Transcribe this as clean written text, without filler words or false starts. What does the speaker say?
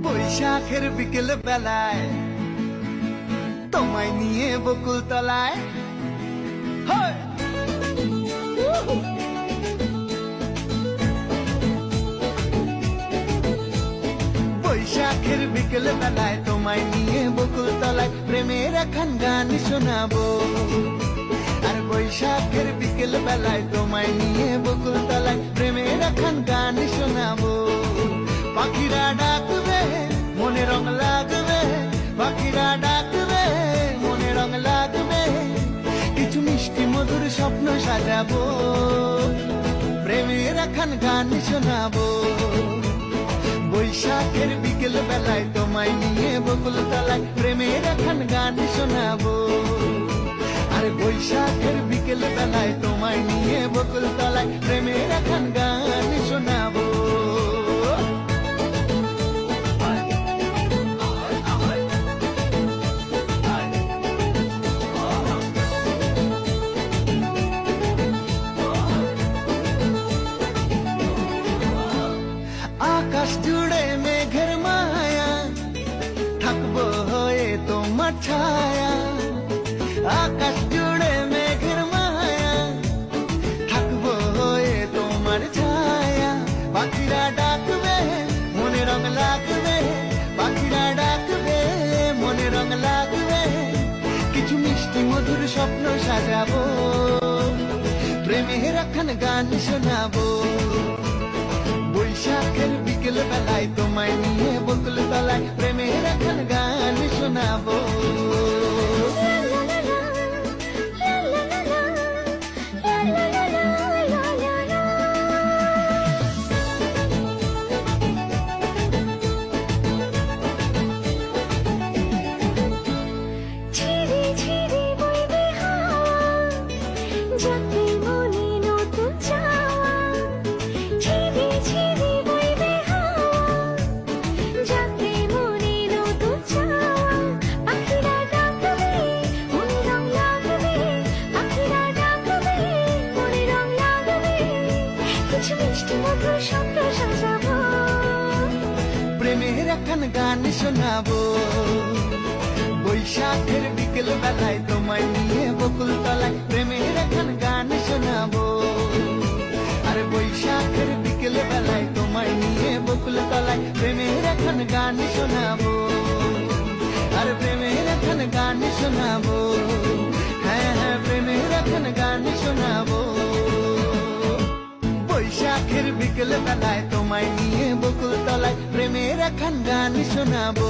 বৈশাখের বিকেল বেলায় তোমায় নিয়ে বকুল তলায় বৈশাখের বিকেল বেলায় তোমায় নিয়ে বকুল তলায় প্রেমের এখন গান শোনাবো। আর বৈশাখের বিকেল বেলায় তোমায় নিয়ে বকুল তলায় প্রেমের এখন গান শোনাবো। পাখিরা ডাকবে মনে রং লাগবে, পাখিরা ডাকবে মনে রং লাগবে, কিছু মিষ্টি মধুর স্বপ্ন সাজাবো, প্রেমের এখন গান শোনাবো। বৈশাখের বিকেল বেলায় তোমায় নিয়ে বকুল তলায় প্রেমের এখন গান শোনাবো। আর বৈশাখের বিকেল বেলায় তোমায় নিয়ে বকুল তলায় প্রেমের এখন গান শোনাবো। আকাশ জুড়ে মেঘের মায়া, থাকবো হয়ে তোমার ছায়া। আকাশ জুড়ে মেঘের মায়া, থাকবো হয়ে তোমার ছায়া। পাখিরা ডাকবে মনে রং লাগবে, পাখিরা ডাকবে মনে রং লাগবে, কিছু মিষ্টি মধুর স্বপ্ন সাজাবো, প্রেমের এখন গান শোনাবো। বৈশাখের বিকেল বেলায় তোমায় নিয়ে বকুল তলায় প্রেমের এখন গান শোনাবো। প্রেমের এখন গান শোনাবো। বৈশাখের বিকেল বেলায় তোমায় নিয়ে বকুল তলায় প্রেমের এখন গান শোনাবো। আর বৈশাখের বিকেল বেলায় তোমায় নিয়ে বকুল তলায় প্রেমের এখন গান শোনাবো। আর প্রেমের এখন গান শোনাবো, হ্যাঁ হ্যাঁ প্রেমের এখন গান শোনাবো। বৈশাখের বিকেল বেলায় তোমায় নিয়ে বকুল তলায় প্রেমের এখন গান শোনাবো।